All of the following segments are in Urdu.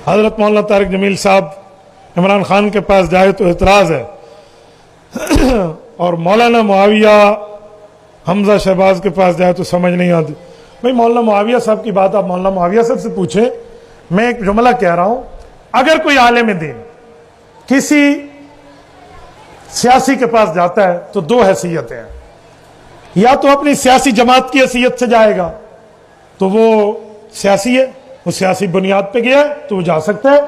حضرت مولانا طارق جمیل صاحب عمران خان کے پاس جائے تو اعتراض ہے، اور مولانا معاویہ حمزہ شہباز کے پاس جائے تو سمجھ نہیں آتی۔ بھائی مولانا معاویہ صاحب کی بات آپ مولانا معاویہ صاحب سے پوچھیں، میں ایک جملہ کہہ رہا ہوں، اگر کوئی عالم دین کسی سیاسی کے پاس جاتا ہے تو دو حیثیتیں ہیں، یا تو اپنی سیاسی جماعت کی حیثیت سے جائے گا تو وہ سیاسی ہے، وہ سیاسی بنیاد پہ گیا ہے تو وہ جا سکتا ہے،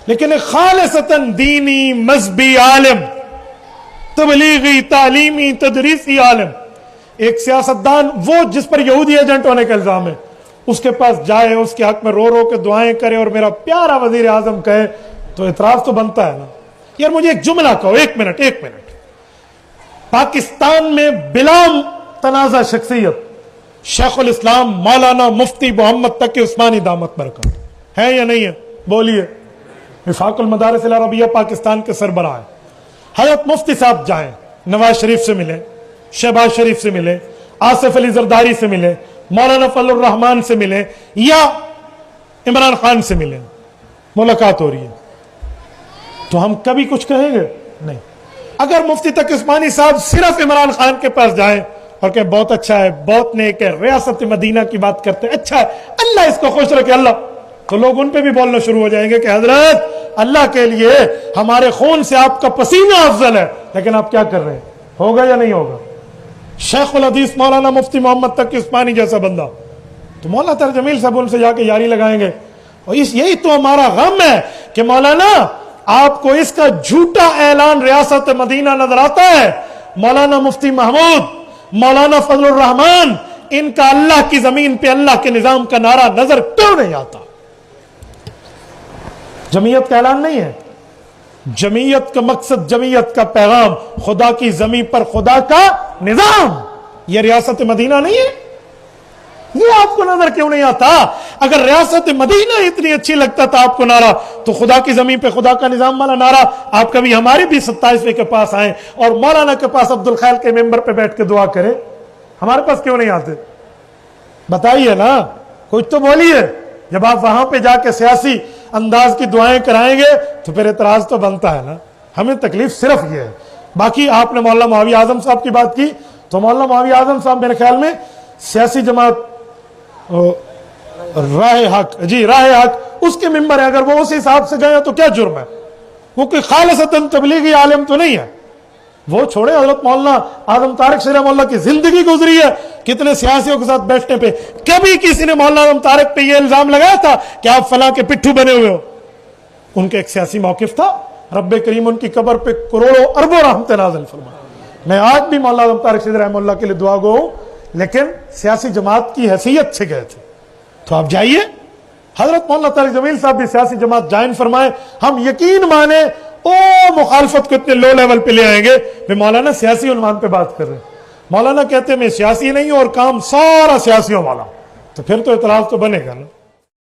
لیکن ایک خالصتاً دینی مذہبی عالم، تبلیغی تعلیمی تدریسی عالم، ایک سیاستدان، وہ جس پر یہودی ایجنٹ ہونے کا الزام ہے، اس کے پاس جائے، اس کے حق میں رو رو کے دعائیں کرے اور میرا پیارا وزیر اعظم کہے تو اعتراض تو بنتا ہے نا۔ یار مجھے ایک جملہ کہو، ایک منٹ، پاکستان میں بلا تنازع شخصیت شیخ الاسلام مولانا مفتی محمد تقی عثمانی دامت برکات ہے یا نہیں ہے؟ بولیے۔ وفاق المدارس العربیہ پاکستان کے سربراہ ہیں، حضرت مفتی صاحب جائیں، نواز شریف سے ملیں، شہباز شریف سے ملیں، آصف علی زرداری سے ملیں، مولانا فضل الرحمان سے ملیں یا عمران خان سے ملیں، ملاقات ہو رہی ہے، تو ہم کبھی کچھ کہیں گے؟ نہیں۔ اگر مفتی تقی عثمانی صاحب صرف عمران خان کے پاس جائیں اور کہ بہت اچھا ہے، بہت نیک ہے، ریاست مدینہ کی بات کرتے ہیں، اچھا ہے، اللہ اس کو خوش رکھے اللہ، تو لوگ ان پہ بھی بولنا شروع ہو جائیں گے کہ حضرت اللہ کے لیے ہمارے خون سے آپ کا پسینہ افضل ہے، لیکن آپ کیا کر رہے ہیں؟ ہوگا یا نہیں ہوگا؟ شیخ الحدیث مولانا مفتی محمد تقی عثمانی جیسا بندہ، تو مولانا طارق جمیل صاحب ان سے جا کے یاری لگائیں گے، اور یہی تو ہمارا غم ہے کہ مولانا آپ کو اس کا جھوٹا اعلان ریاست مدینہ نظر آتا ہے، مولانا مفتی محمود، مولانا فضل الرحمان، ان کا اللہ کی زمین پہ اللہ کے نظام کا نعرہ نظر کیوں نہیں آتا؟ جمعیت کا اعلان نہیں ہے، جمعیت کا مقصد، جمعیت کا پیغام، خدا کی زمین پر خدا کا نظام، یہ ریاست مدینہ نہیں ہے؟ یہ آپ کو نظر کیوں نہیں آتا؟ اگر ریاست مدینہ اتنی اچھی لگتا تھا آپ کو نعرہ، تو خدا کی زمین پہ خدا کا نظام والا نعرہ آپ کبھی ہمارے بھی 27ویں کے پاس آئیں اور مولانا کے پاس عبدالخیل کے ممبر پہ بیٹھ کے دعا کریں، ہمارے پاس کیوں نہیں آتے؟ بتائیے نا، کچھ تو بولیے۔ جب آپ وہاں پہ جا کے سیاسی انداز کی دعائیں کرائیں گے تو پھر اعتراض تو بنتا ہے نا۔ ہمیں تکلیف صرف یہ ہے۔ باقی آپ نے مولانا معاویہ اعظم صاحب کی بات کی، تو مولانا معاویہ اعظم صاحب میرے خیال میں سیاسی جماعت راہ حق، راہ حق اس کے ممبر ہے، اگر وہ اسی حساب سے گئے تو کیا جرم ہے؟ وہ کوئی خالصتاً تبلیغی عالم تو نہیں ہے۔ وہ چھوڑے، حضرت مولانا اعظم طارق شریف رحمہ اللہ کی زندگی گزری ہے کتنے سیاسیوں کے ساتھ بیٹھنے پہ، کبھی کسی نے مولانا اعظم طارق پہ یہ الزام لگایا تھا کہ آپ فلاں کے پٹھو بنے ہوئے ہو؟ ان کا ایک سیاسی موقف تھا، رب کریم ان کی قبر پہ کروڑوں اربوں رحمت نازل فرمائے۔ میں آج بھی مولانا اعظم طارق شریف رحمہ اللہ کے لیے دعا گو ہوں، لیکن سیاسی جماعت کی حیثیت سے گئے تھے، تو آپ جائیے۔ حضرت مولانا طارق جمیل صاحب بھی سیاسی جماعت جائن فرمائے، ہم یقین مانے او مخالفت کو اتنے لو لیول پہ لے آئیں گے کہ مولانا سیاسی عنوان پہ بات کر رہے ہیں، مولانا کہتے ہیں میں سیاسی نہیں ہوں اور کام سارا سیاسیوں والا، تو پھر تو اعتراض تو بنے گا نا۔